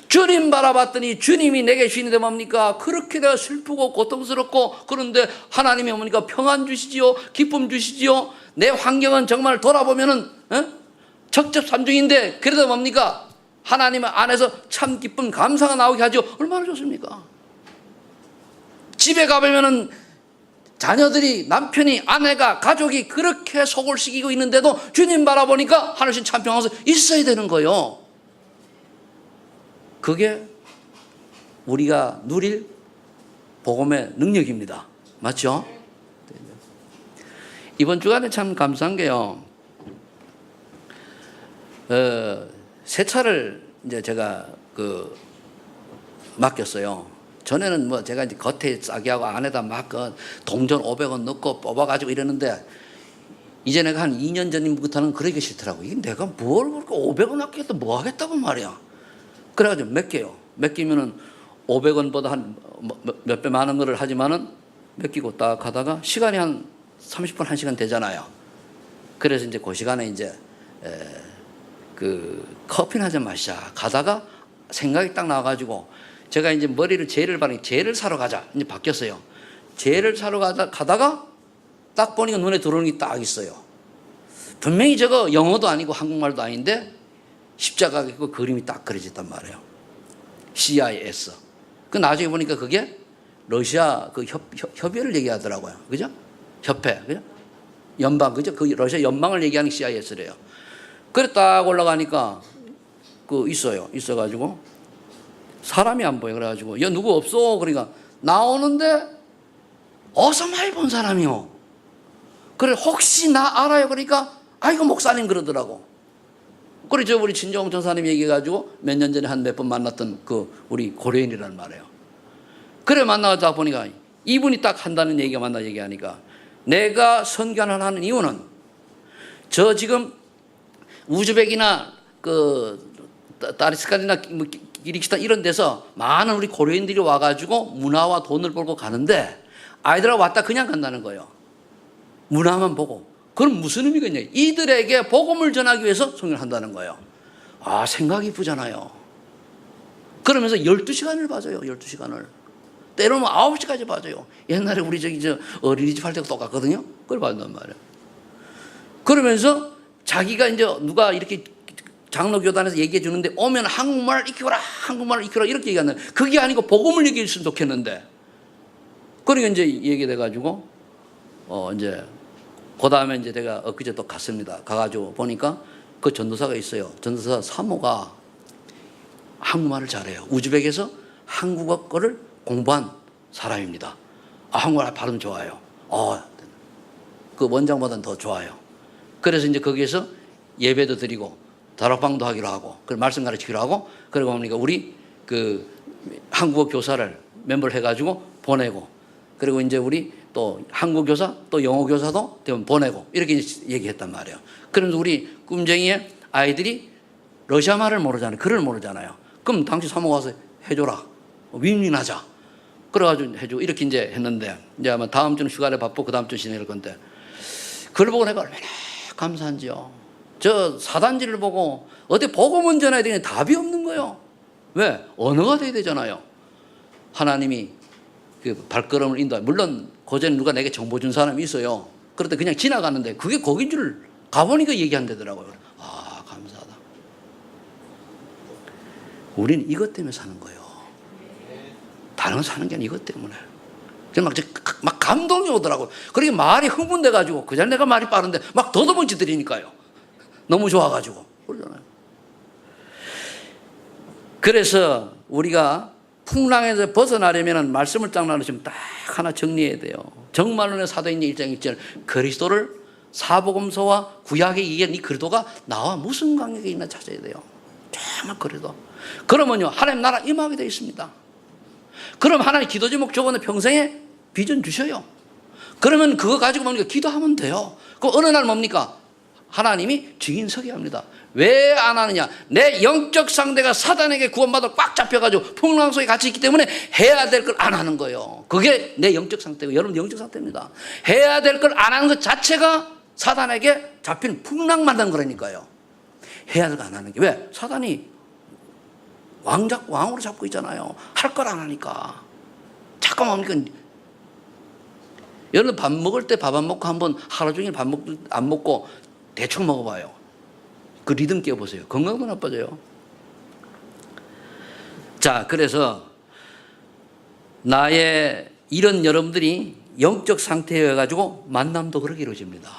주님 바라봤더니 주님이 내게 주시는데 뭡니까? 그렇게 내가 슬프고 고통스럽고 그런데 하나님이 뭡니까? 평안 주시지요. 기쁨 주시지요. 내 환경은 정말 돌아보면은 적접삼중인데 그래도 뭡니까? 하나님 안에서 참 기쁨 감사가 나오게 하죠. 얼마나 좋습니까? 집에 가보면은 자녀들이 남편이 아내가 가족이 그렇게 속을 시키고 있는데도 주님 바라보니까 하늘신 참 평안에서 있어야 되는 거예요. 그게 우리가 누릴 복음의 능력입니다. 맞죠? 이번 주간에 참 감사한 게요. 새 차를 이제 제가 맡겼어요. 전에는 뭐 제가 이제 겉에 싸게 하고 안에다 막 동전 500원 넣고 뽑아가지고 이러는데 이제 내가 한 2년 전부터는 그러기 싫더라고. 이게 내가 뭘 그렇게 500원 아끼겠다 뭐 하겠다고 말이야. 그래가지고 맡기면은 500원보다 한 몇 배 많은 거를 하지만은 맡기고 딱 하다가 시간이 한 30분 1시간 되잖아요. 그래서 이제 그 시간에 이제 커피나 한잔 마시자 가다가 생각이 딱 나와가지고 제가 이제 머리를 젤을 사러 가자 이제 바뀌었어요. 젤을 사러 가다가 딱 보니까 눈에 들어오는 게 딱 있어요. 분명히 저거 영어도 아니고 한국말도 아닌데 십자가가 있고 그림이 딱 그려졌단 말이에요. CIS. 그 나중에 보니까 그게 러시아 그 협의회를 얘기하더라고요. 그죠? 협회. 그죠? 연방. 그죠? 그 러시아 연방을 얘기하는 CIS래요. 그래 딱 올라가니까 그 있어가지고 사람이 안 보여. 그래가지고 야 누구 없어. 그러니까 나오는데 어서 많이 본 사람이요. 그래 혹시 나 알아요. 그러니까 아이고 목사님 그러더라고. 그래 저 우리 진정 전사님 얘기해가지고 몇 년 전에 한 몇 번 만났던 그 우리 고려인이란 말이에요. 그래 만나다 보니까 이분이 딱 한다는 얘기가 만나 얘기하니까 내가 선교를 하는 이유는 저 지금 우즈벡이나 그 다리스칸이나 키르기스탄 이런 데서 많은 우리 고려인들이 와가지고 문화와 돈을 벌고 가는데 아이들하고 왔다 그냥 간다는 거예요. 문화만 보고. 그럼 무슨 의미가 있냐. 이들에게 복음을 전하기 위해서 선교를 한다는 거예요. 아 생각이 이쁘잖아요. 그러면서 12시간을 봐줘요. 12시간을. 때로는 9시까지 봐줘요. 옛날에 우리 저 어린이집 할 때도 똑같거든요. 그걸 봐준단 말이에요. 그러면서 자기가 이제 누가 이렇게 장로교단에서 얘기해 주는데 오면 한국말을 익혀라, 한국말을 익혀라 이렇게 얘기하는 그게 아니고 복음을 얘기해 줬으면 좋겠는데. 그러니까 이제 얘기돼가지고 이제 그 다음에 이제 내가 엊그제 또 갔습니다. 가가지고 보니까 그 전도사가 있어요. 전도사 사모가 한국말을 잘해요. 우즈벡에서 한국어 거를 공부한 사람입니다. 아, 한국말 발음 좋아요. 그 원장보다는 더 좋아요. 그래서 이제 거기에서 예배도 드리고 다락방도 하기로 하고 그 말씀 가르치기로 하고 그러고 보니까 우리 그 한국어 교사를 멤버를 해가지고 보내고 그리고 이제 우리 또 한국 교사 또 영어 교사도 되면 보내고 이렇게 얘기했단 말이에요. 그러면서 우리 꿈쟁이의 아이들이 러시아 말을 모르잖아요. 글을 모르잖아요. 그럼 당신 사모 가서 해줘라. 윈윈하자. 그래가지고 해주고 이렇게 이제 했는데 이제 아마 다음 주는 휴가를 바쁘고 그 다음 주 지낼 건데 그걸 보고 내가 얼마나 감사한지요. 저 사단지를 보고 어디 복음은 전해야 되는 답이 없는 거예요. 왜? 언어가 돼야 되잖아요. 하나님이 그 발걸음을 인도해. 물론 고전에 누가 내게 정보 준 사람이 있어요. 그런데 그냥 지나가는데 그게 거긴 줄 가보니까 얘기한다더라고요. 아 감사하다. 우리는 이것 때문에 사는 거예요. 다른 거 사는 게 아니라 이것 때문에. 막 감동이 오더라고요. 그러게 말이 흥분돼가지고 그전 내가 말이 빠른데 막 더듬어 지들이니까요. 너무 좋아가지고 그러잖아요. 그래서 우리가 풍랑에서 벗어나려면 말씀을 딱 나누시면 딱 하나 정리해야 돼요. 정말로 사도행전 1장 1절 그리스도를 사복음서와 구약의 이 그리스도가 나와 무슨 관계가 있나 찾아야 돼요. 정말 그래도 그러면요 하나님 나라 임하게 되어 있습니다. 그럼 하나님 기도 제목 적어는 평생에 비전 주셔요. 그러면 그거 가지고 뭡니까? 기도하면 돼요. 그럼 어느 날 뭡니까? 하나님이 증인 서게 합니다. 왜 안 하느냐? 내 영적 상대가 사단에게 구원받아 꽉 잡혀가지고 풍랑 속에 갇혀 있기 때문에 해야 될 걸 안 하는 거예요. 그게 내 영적 상태고 여러분 영적 상태입니다. 해야 될 걸 안 하는 것 자체가 사단에게 잡힌 풍랑 만든 거라니까요. 해야 될 걸 안 하는 게 왜? 사단이 왕으로 잡고 있잖아요. 할 걸 안 하니까. 잠깐만 뭡니까? 여러분 밥 먹을 때 밥 안 먹고 한번 하루 종일 안 먹고 대충 먹어봐요. 그 리듬 깨워보세요. 건강도 나빠져요. 자, 그래서 나의 이런 여러분들이 영적 상태여가지고 만남도 그렇게 이루어집니다.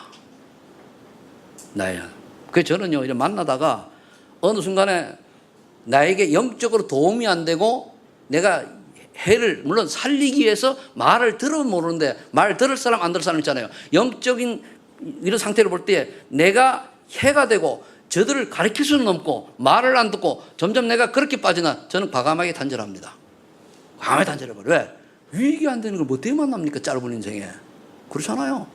그래서 저는요, 이제 만나다가 어느 순간에 나에게 영적으로 도움이 안 되고 내가 해를 물론 살리기 위해서 말을 들으면 모르는데 말 들을 사람 안 들을 사람 있잖아요. 영적인 이런 상태를 볼 때 내가 해가 되고 저들을 가르칠 수는 없고 말을 안 듣고 점점 내가 그렇게 빠지나 저는 과감하게 단절합니다. 과감하게 단절해버려. 왜? 유익이 안 되는 걸 뭐 때문에 만납니까? 짧은 인생에. 그렇잖아요.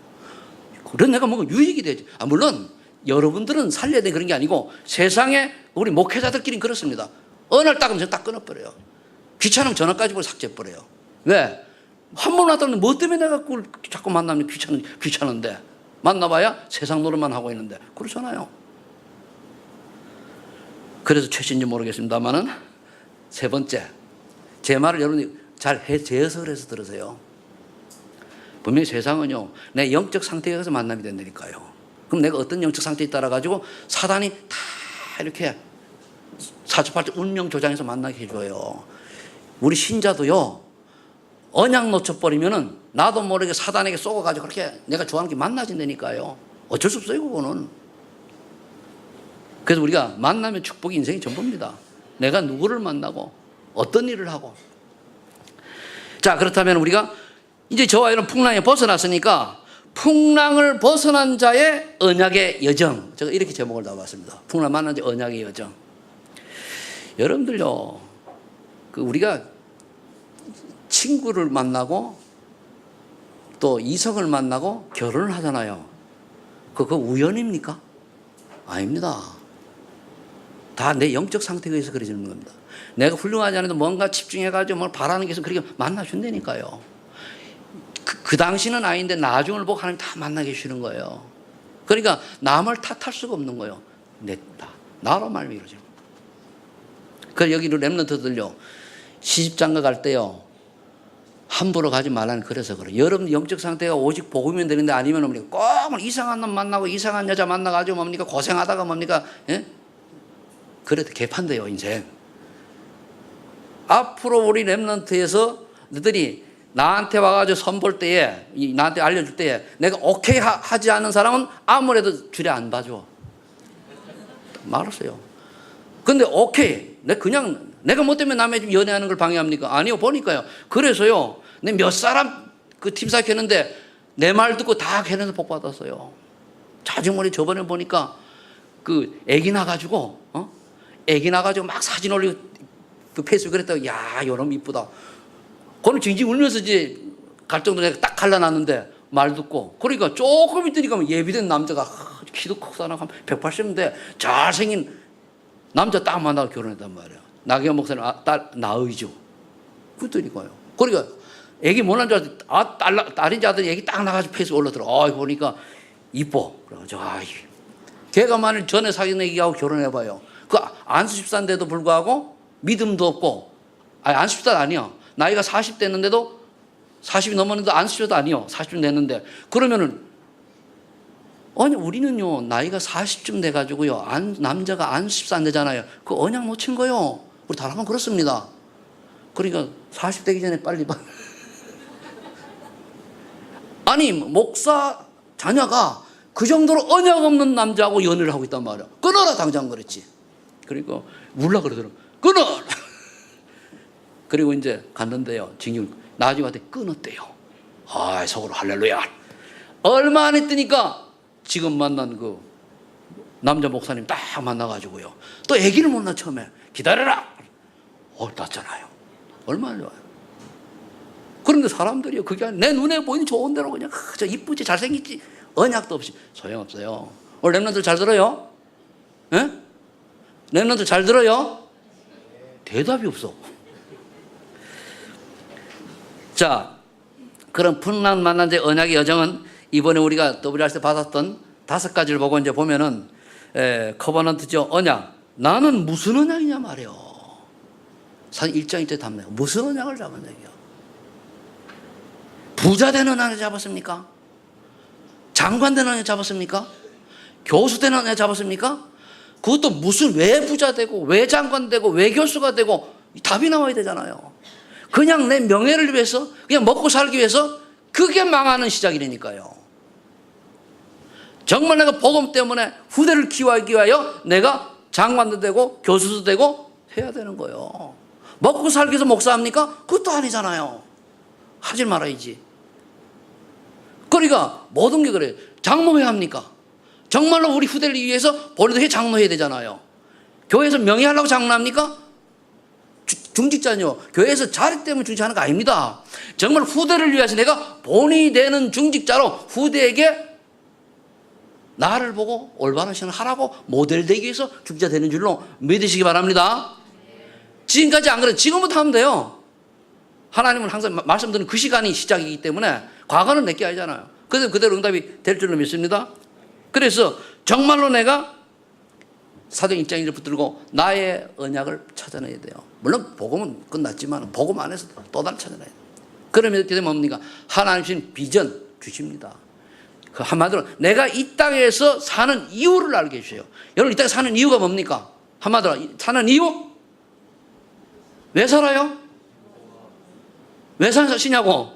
그런 내가 뭔가 유익이 되지. 물론 여러분들은 살려야 돼 그런 게 아니고 세상에 우리 목회자들끼리는 그렇습니다. 어느 날 딱 하면 딱 끊어버려요. 귀찮으면 전화까지 보고 삭제해버려요. 왜? 한 번 왔다는데 뭐 때문에 내가 그걸 자꾸 만나면 귀찮은데 만나봐야 세상 노릇만 하고 있는데 그렇잖아요. 그래서 최신지 모르겠습니다만은 세 번째 제 말을 여러분이 잘 재해석을 해서 들으세요. 분명히 세상은요 내 영적 상태에 가서 만남이 된다니까요. 그럼 내가 어떤 영적 상태에 따라 가지고 사단이 다 이렇게 사주팔자 운명 조장해서 만나게 해줘요. 우리 신자도요 언약 놓쳐버리면은 나도 모르게 사단에게 쏘아가지고 그렇게 내가 좋아하는 게 만나진다니까요. 어쩔 수 없어요, 그거는. 그래서 우리가 만나면 축복이 인생이 전부입니다. 내가 누구를 만나고 어떤 일을 하고. 자, 그렇다면 우리가 이제 저와 이런 풍랑에 벗어났으니까 풍랑을 벗어난 자의 언약의 여정. 제가 이렇게 제목을 잡았습니다. 풍랑 만난 자의 언약의 여정. 여러분들요, 우리가 친구를 만나고 또 이성을 만나고 결혼을 하잖아요. 그거 우연입니까? 아닙니다. 다 내 영적 상태에 의해서 그려지는 겁니다. 내가 훌륭하지 않아도 뭔가 집중해가지고 뭘 바라는 게 있으면 그렇게 만나준다니까요. 그 당시는 아닌데 나중을 보고 하나님 다 만나게 해주는 거예요. 그러니까 남을 탓할 수가 없는 거예요. 나로 말미 이루어지는 거예요. 그래서 여기 렘넌트들요, 시집장가 갈 때요, 함부로 가지 말라는, 그래서 그래요. 여러분 영적 상태가 오직 복음이면 되는데 아니면 뭡니까? 꼭 이상한 놈 만나고 이상한 여자 만나가지고 뭡니까? 고생하다가 뭡니까? 예? 그래도 개판돼요, 인생. 앞으로 우리 렘넌트에서 너희들이 나한테 와가지고 선볼 때에, 나한테 알려줄 때에 내가 오케이 하지 않은 사람은 아무래도 줄에 안 봐줘. 말았어요. 근데 오케이, 내가 뭐 때문에 남의 집 연애하는 걸 방해합니까? 아니요, 보니까요. 그래서요, 내 몇 사람 그 팀사 했는데 내 말 듣고 다 걔네들 복 받았어요. 자중머리 저번에 보니까 그 애기 나가지고 막 사진 올리고 그 페이스북 그랬다고, 야, 요놈 이쁘다. 그는 징징 울면서 이제 갈 정도로 내가 딱 갈라놨는데 말 듣고, 그러니까 조금 있더니까 예비된 남자가 키도 크고 한 180인데 잘생긴 남자 딱 만나고 결혼했단 말이에요. 나경원 목사님 딸 나의죠. 그랬더니까요. 그러니까 애기 못난 줄 알았더니 딸인지 아들이 애기 딱 나가지고 페이스북 올라들어. 보니까 이뻐. 그래가지고 걔가 만일 전에 사귄 애기하고 결혼해봐요. 그 안수 집사인데도 불구하고 믿음도 없고, 안수 집사 아니야. 나이가 40 됐는데도, 40이 넘었는데도 안수 집사도 아니요. 40쯤 됐는데. 그러면은, 아니, 우리는요, 나이가 40쯤 돼가지고요, 남자가 안수 집사 안 되잖아요. 그 언약 놓친 거요. 우리 다락은 그렇습니다. 그러니까 40 되기 전에 빨리 아니, 목사 자녀가 그 정도로 언약 없는 남자하고 연애를 하고 있단 말이야. 끊어라, 당장 그랬지. 그리고 울라 그러더라고. 끊어! 그리고 이제 갔는데요, 징징 나중에 한테 끊었대요. 속으로 할렐루야. 얼마 안 했더니까 지금 만난 그 남자 목사님 딱 만나가지고요, 또 애기를 못 낳아. 처음에 기다려라. 낳잖아요. 얼마나 좋아요. 그런데 사람들이요, 그게 내 눈에 보이는 좋은 대로 그냥 저 이쁘지 잘생겼지 언약도 없이 소용없어요. 오늘 렘넌트들 잘 들어요? 예? 렘넌트들 잘 들어요? 대답이 없어. 자, 그런 풍랑 만난 자 언약의 여정은 이번에 우리가 WRC 받았던 5가지를 보고 이제 보면은, 커버넌트죠, 언약. 나는 무슨 언약이냐 말이에요. 사실 1장 1절 답네요. 무슨 언약을 잡은 얘기야? 부자 되는 언약을 잡았습니까? 장관 되는 언약을 잡았습니까? 교수 되는 언약을 잡았습니까? 그것도 무슨, 왜 부자 되고 왜 장관 되고 왜 교수가 되고 답이 나와야 되잖아요. 그냥 내 명예를 위해서, 그냥 먹고 살기 위해서, 그게 망하는 시작이라니까요. 정말 내가 복음 때문에 후대를 키워하기 위하여 내가 장관도 되고 교수도 되고 해야 되는 거예요. 먹고 살기 위해서 목사합니까? 그것도 아니잖아요. 하지 말아야지. 그러니까 모든 게 그래요. 장로 왜 합니까? 정말로 우리 후대를 위해서 본인도 장로해야 되잖아요. 교회에서 명예하려고 장로합니까? 중직자는요, 교회에서 자리 때문에 중직하는 거 아닙니다. 정말 후대를 위해서 내가 본이 되는 중직자로 후대에게 나를 보고 올바른 신을 하라고 모델되기 위해서 중직자 되는 줄로 믿으시기 바랍니다. 지금까지 안 그래요. 지금부터 하면 돼요. 하나님은 항상 말씀드리는 그 시간이 시작이기 때문에 과거는 내게 아니잖아요. 그래서 그대로 응답이 될 줄로 믿습니다. 그래서 정말로 내가 사도행 1장 1절 붙들고 나의 언약을 찾아내야 돼요. 물론 복음은 끝났지만 복음 안에서 또 다른 찾아내야 돼요. 그러면 어떻게 되면 뭡니까? 하나님 주신 비전 주십니다. 그 한마디로 내가 이 땅에서 사는 이유를 알게 해주세요. 여러분, 이 땅에 사는 이유가 뭡니까? 한마디로 사는 이유? 왜 살아요? 왜 사시냐고?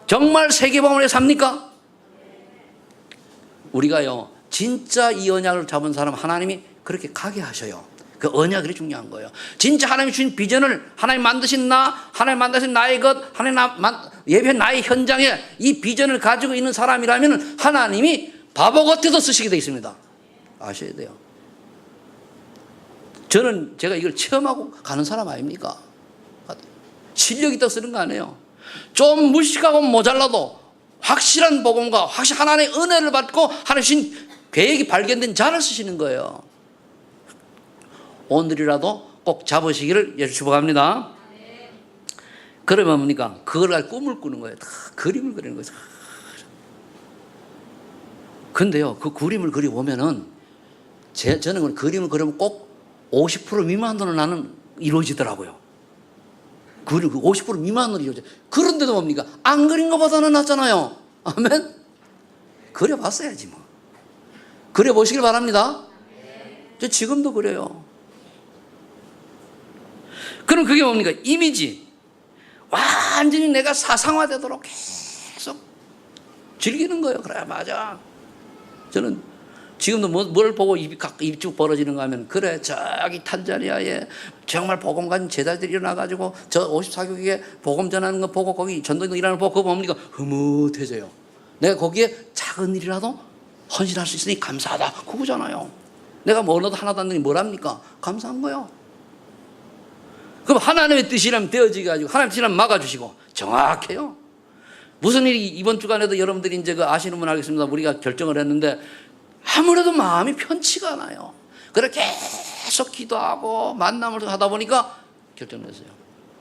정말 세계복음을 위해 삽니까? 우리가요, 진짜 이 언약을 잡은 사람 하나님이 그렇게 가게 하셔요. 그 언약이 중요한 거예요. 진짜 하나님이 주신 비전을, 하나님 만드신 하나님 만드신 나의 것, 하나님 예배한 나의 현장에 이 비전을 가지고 있는 사람이라면 하나님이 바보 같아도 쓰시게 되어 있습니다. 아셔야 돼요. 제가 이걸 체험하고 가는 사람 아닙니까? 실력이 있다고 쓰는 거 아니에요. 좀 무식하고 모자라도 확실한 복음과 확실한 하나님의 은혜를 받고 하나님 계획이 발견된 자를 쓰시는 거예요. 오늘이라도 꼭 잡으시기를 예수 축복합니다. 그러면 뭡니까? 그걸 가지고 꿈을 꾸는 거예요. 다 그림을 그리는 거죠. 근데요, 그 그림을 그려보면은 저는 그 그림을 그리면 꼭 50% 미만으로 나는 이루어지더라고요. 그 50% 미만으로 이루어져. 그런데도 뭡니까? 안 그린 것보다는 낫잖아요. 아멘? 그려봤어야지 뭐. 그려보시길 바랍니다. 저 지금도 그래요. 그럼 그게 뭡니까? 이미지. 완전히 내가 사상화되도록 계속 즐기는 거예요. 그래, 맞아. 저는 지금도 뭘 보고 입이 쭉 벌어지는가 하면, 그래, 저기 탄자니아에 정말 복음 가진 제자들이 일어나가지고 저 54교국에 복음 전하는 거 보고 거기 전도도 일하는 거 보고 그거 뭡니까? 흐뭇해져요. 내가 거기에 작은 일이라도 헌신할 수 있으니 감사하다. 그거잖아요. 내가 뭐 얻어도 하나도 안 되니 뭐랍니까? 감사한 거예요. 그럼 하나님의 뜻이라면 되어지게 가지고 하나님의 뜻이라면 막아주시고 정확해요. 무슨 일이 이번 주간에도 여러분들이 이제 아시는 분 알겠습니다. 우리가 결정을 했는데 아무래도 마음이 편치가 않아요. 그래 계속 기도하고 만남을 하다 보니까 결정을 했어요.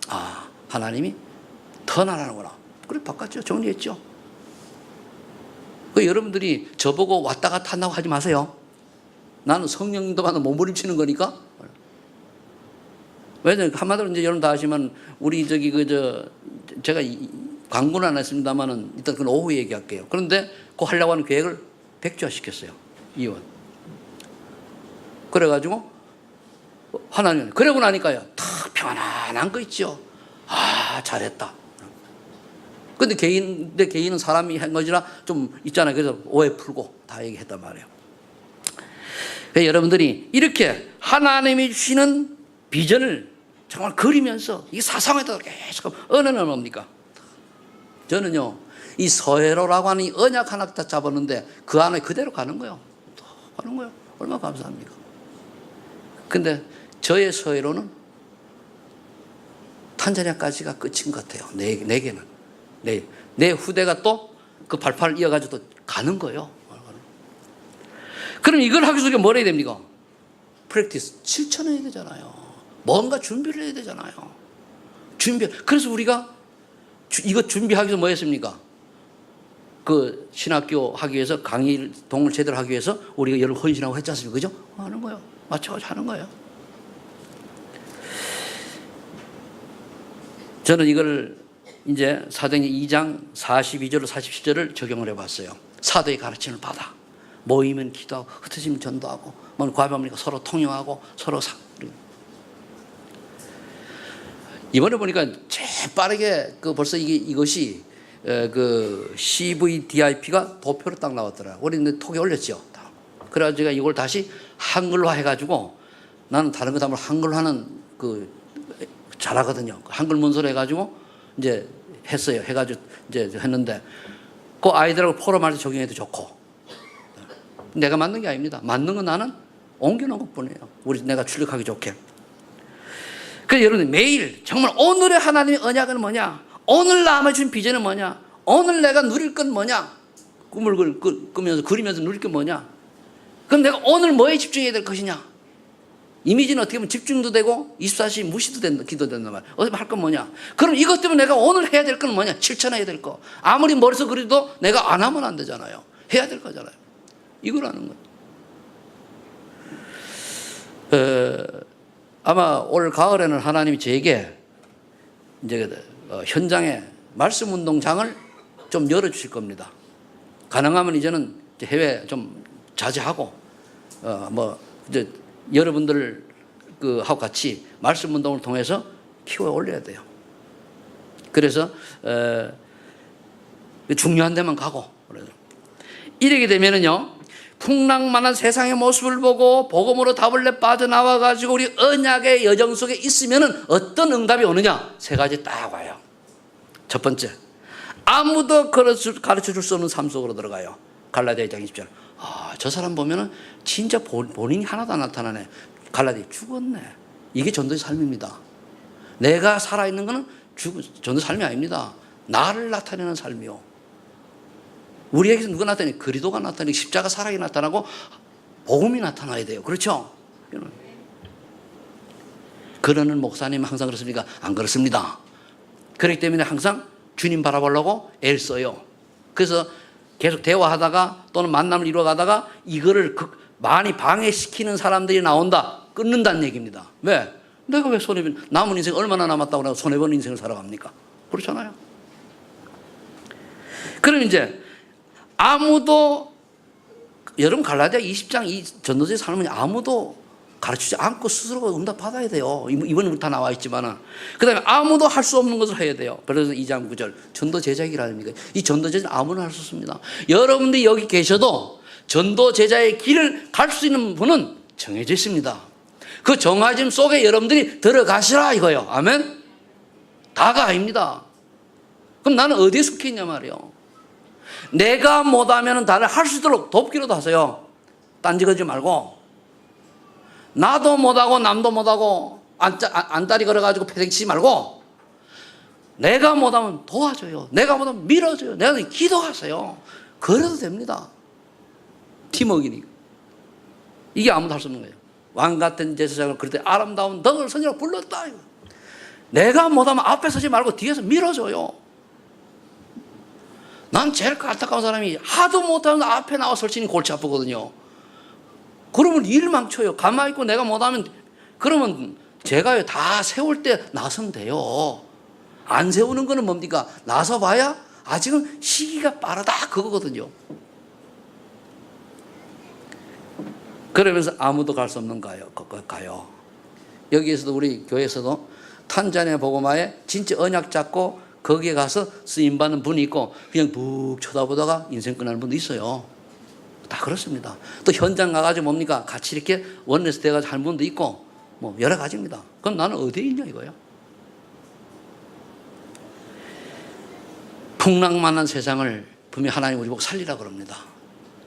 아, 하나님이 더 나라는구나. 그래 바꿨죠. 정리했죠. 여러분들이 저보고 왔다 갔다 한다고 하지 마세요. 나는 성령님도 받아 몸부림치는 거니까. 왜냐면 한마디로 이제 여러분 다 아시면 우리 제가 광고는 안 했습니다만은 일단 그건 오후에 얘기할게요. 그런데 그 하려고 하는 계획을 백지화시켰어요. 이원. 그래가지고 하나님 그러고 나니까요 탁 편안한 거 있죠. 아 잘했다. 근데 개인은 사람이 한 것이라 좀 있잖아요. 그래서 오해 풀고 다 얘기했단 말이에요. 그래서 여러분들이 이렇게 하나님이 주시는 비전을 정말 그리면서 이 사상에다 계속 언어는 뭡니까? 저는요 이 서해로라고 하는 이 언약 하나 딱 잡았는데 그 안에 그대로 가는 거예요. 가는 거예요. 얼마나 감사합니까? 근데 저의 서해로는 탄자니아까지가 끝인 것 같아요. 내게는. 내 후대가 또 그 발판을 이어가지고 또 가는 거예요. 그럼 이걸 하기 위해서 뭘 해야 됩니까? 프랙티스, 실천해야 되잖아요. 뭔가 준비를 해야 되잖아요. 그래서 우리가 이거 준비하기 위해서 뭐 했습니까? 그 신학교 하기 위해서 강의 동을 제대로 하기 위해서 우리가 여러 헌신하고 했지 않습니까? 그죠? 하는 거예요. 맞춰가지고 하는 거예요. 저는 이걸 이제 사도행전 2장 42절로 47절을 적용을 해봤어요. 사도의 가르침을 받아. 모이면 기도하고 흩어지면 전도하고 과부하니까 서로 통용하고 서로 이번에 보니까 제일 빠르게 벌써 이것이 그 CVDIP가 도표로 딱 나왔더라고요. 우리 톡에 올렸죠. 그래가지고 제가 이걸 다시 한글로 해가지고 나는 다른 거 다 한글로 하는 잘하거든요. 한글 문서로 해가지고 이제 했어요. 해가지고 이제 했는데 그 아이들하고 포럼할 때 적용해도 좋고 내가 만든 게 아닙니다. 만든 건 나는 옮겨놓은 것 뿐이에요. 내가 출력하기 좋게. 그래서 여러분 매일 정말 오늘의 하나님의 언약은 뭐냐? 오늘 남아 준 비전은 뭐냐? 오늘 내가 누릴 건 뭐냐? 꿈을 꾸면서 그리면서 누릴 건 뭐냐? 그럼 내가 오늘 뭐에 집중해야 될 것이냐? 이미지는 어떻게 보면 집중도 되고 24시 무시도 된다, 기도 된단 말이야. 어차피 할 건 뭐냐? 그럼 이것 때문에 내가 오늘 해야 될 건 뭐냐? 실천해야 될 거. 아무리 머릿속 그려도 내가 안 하면 안 되잖아요. 해야 될 거잖아요. 이거라는 거예요. 아마 올 가을에는 하나님이 저에게 이제 현장에 말씀 운동장을 좀 열어주실 겁니다. 가능하면 이제는 해외 좀 자제하고 이제 여러분들 하고 같이 말씀 운동을 통해서 키워 올려야 돼요. 그래서 중요한 데만 가고. 이렇게 되면은요, 풍랑만한 세상의 모습을 보고 복음으로 답을 내 빠져나와 가지고 우리 언약의 여정 속에 있으면은 어떤 응답이 오느냐? 세 가지 딱 와요. 첫 번째, 아무도 가르쳐 줄 수 없는 삶 속으로 들어가요. 갈라디아 2장 20절. 저 사람 보면은 진짜 본인이 하나도 안 나타나네. 갈라디아 죽었네. 이게 전도의 삶입니다. 내가 살아있는 거는 전도의 삶이 아닙니다. 나를 나타내는 삶이요. 우리에게서 누가 나타나니? 그리스도가 나타나고 십자가 사랑이 나타나고 복음이 나타나야 돼요. 그렇죠? 그러는 목사님 항상 그렇습니까? 안 그렇습니다. 그렇기 때문에 항상 주님 바라보려고 애를 써요. 그래서 계속 대화하다가 또는 만남을 이루어가다가 이거를 많이 방해시키는 사람들이 나온다. 끊는다는 얘기입니다. 왜? 내가 왜 남은 인생 얼마나 남았다고 손해보는 인생을 살아갑니까? 그렇잖아요. 그럼 이제 아무도, 여러분 갈라디아 20장 이 전도서의 삶은 아무도 가르치지 않고 스스로 응답 받아야 돼요. 이번에 다 나와 있지만은. 그 다음에 아무도 할 수 없는 것을 해야 돼요. 그래서 2장 9절 전도 제자이라는 이 전도 제자는 아무나 할 수 없습니다. 여러분들이 여기 계셔도 전도 제자의 길을 갈 수 있는 분은 정해져 있습니다. 그 정해짐 속에 여러분들이 들어가시라 이거요. 아멘? 다가 아닙니다. 그럼 나는 어디에 속해 있냐 말이에요. 내가 못하면 다른 할 수 있도록 돕기로도 하세요. 딴지거지 말고. 나도 못하고 남도 못하고 안다리 걸어가지고 패대기치지 말고 내가 못하면 도와줘요. 내가 못하면 밀어줘요. 내가 기도하세요. 그래도 됩니다. 팀워크니까. 이게 아무도 할 수 없는 거예요. 왕 같은 제사장을 그럴 때 아름다운 덕을 선지라고 불렀다. 내가 못하면 앞에 서지 말고 뒤에서 밀어줘요. 난 제일 안타까운 사람이 하도 못하면 앞에 나와 설치니 골치 아프거든요. 그러면 일 망쳐요. 가만히 있고 내가 못하면, 그러면 제가요 다 세울 때 나서면 돼요. 안 세우는 거는 뭡니까? 나서 봐야 아직은 시기가 빠르다 그거거든요. 그러면서 아무도 갈 수 없는 가요. 여기에서도 우리 교회에서도 탄자니아 복음화에 진짜 언약 잡고 거기에 가서 쓰임받는 분이 있고 그냥 묵 쳐다보다가 인생 끝나는 분도 있어요. 다 그렇습니다. 또 현장 가가지고 뭡니까? 같이 이렇게 원내에서 돼가지고 하는 분도 있고 뭐 여러 가지입니다. 그럼 나는 어디에 있냐 이거예요. 풍랑만한 세상을 분명히 하나님 우리 보고 살리라 그럽니다.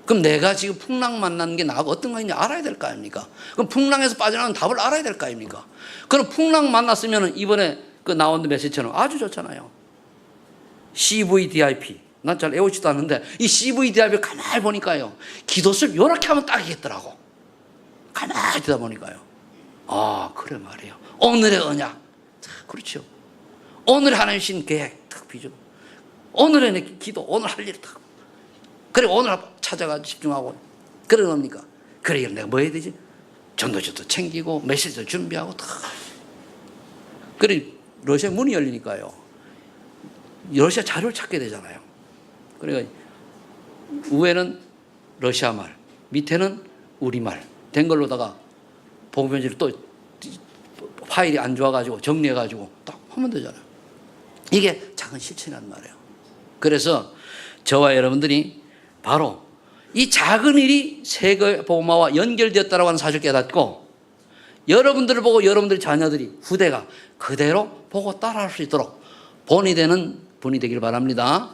그럼 내가 지금 풍랑 만나는 게 나하고 어떤 거 있냐 알아야 될 거 아닙니까? 그럼 풍랑에서 빠져나가는 답을 알아야 될 거 아닙니까? 그럼 풍랑 만났으면 이번에 그 나온 메시지처럼 아주 좋잖아요. CVDIP. 난 잘 외우지도 않는데 이 CVDIP 가만히 보니까요. 기도술 이렇게 하면 딱이겠더라고. 가만히 듣다 보니까요. 아 그래 말이에요. 오늘의 언약. 그렇죠. 오늘 하나님 신 계획 딱 비전. 오늘의 내 기도 오늘 할 일 딱. 그래 오늘 찾아가 집중하고 그래 뭡니까? 그래 내가 뭐 해야 되지? 전도지도 챙기고 메시지도 준비하고 다. 그래 러시아 문이 열리니까요. 러시아 자료를 찾게 되잖아요. 그러니까 위에는 러시아 말, 밑에는 우리 말 된 걸로다가 복음 편지를 또 파일이 안 좋아가지고 정리해가지고 딱 하면 되잖아요. 이게 작은 실천이란 말이에요. 그래서 저와 여러분들이 바로 이 작은 일이 세계 복음화와 연결되었다고 하는 사실을 깨닫고 여러분들을 보고 여러분들의 자녀들이 후대가 그대로 보고 따라할 수 있도록 본이 되는 분이 되길 바랍니다.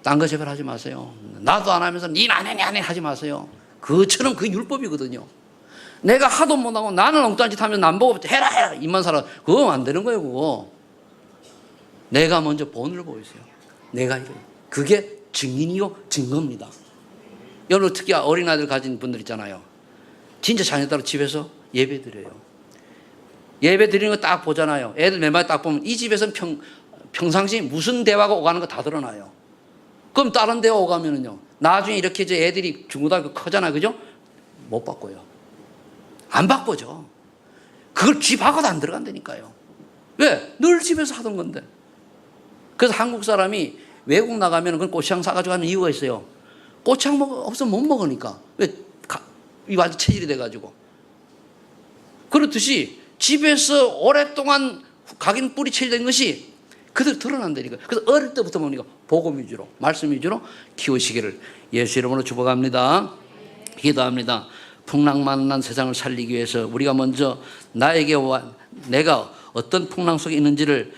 딴 거 제발 하지 마세요. 나도 안 하면서 니 안 해, 니 안 해 하지 마세요. 그처럼 그게 율법이거든요. 내가 하도 못하고 나는 엉뚱한 짓 하면 남 보고 해라 입만 살아. 그거 안 되는 거예요. 그거. 내가 먼저 본을 보이세요. 내가 이거 그게 증인이요 증거입니다. 여러분 특히 어린아이들 가진 분들 있잖아요. 진짜 자녀 따로 집에서 예배 드려요. 예배 드리는 거 딱 보잖아요. 애들 몇 마디 딱 보면 이 집에서는 평상시 무슨 대화가 오가는 거 다 드러나요. 그럼 다른 대화 오가면은요. 나중에 이렇게 이제 애들이 중고등학교 크잖아요. 그죠? 못 바꿔요. 안 바꿔죠. 그걸 쥐 바꿔도 안 들어간다니까요. 왜? 늘 집에서 하던 건데. 그래서 한국 사람이 외국 나가면 그건 고추장 사가지고 하는 이유가 있어요. 고추장 없으면 못 먹으니까. 왜? 이 완전 체질이 돼가지고. 그렇듯이 집에서 오랫동안 각인 뿌리 체질된 것이 그대로 드러난다니까. 그래서 어릴 때부터 보니까 복음 위주로, 말씀 위주로 키우시기를 예수 이름으로 축복합니다. 기도합니다. 풍랑만난 세상을 살리기 위해서 우리가 먼저 나에게 내가 어떤 풍랑 속에 있는지를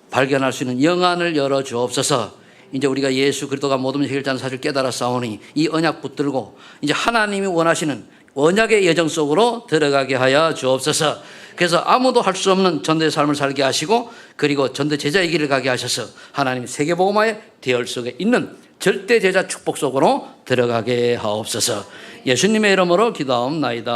발견할 수 있는 영안을 열어 주옵소서. 이제 우리가 예수 그리스도가 모든 해결자는 사실 깨달아 싸우니 이 언약 붙들고 이제 하나님이 원하시는 언약의 여정 속으로 들어가게 하여 주옵소서. 그래서 아무도 할 수 없는 전도의 삶을 살게 하시고 그리고 전도 제자의 길을 가게 하셔서 하나님 세계복음화의 대열 속에 있는 절대 제자 축복 속으로 들어가게 하옵소서. 예수님의 이름으로 기도하옵나이다.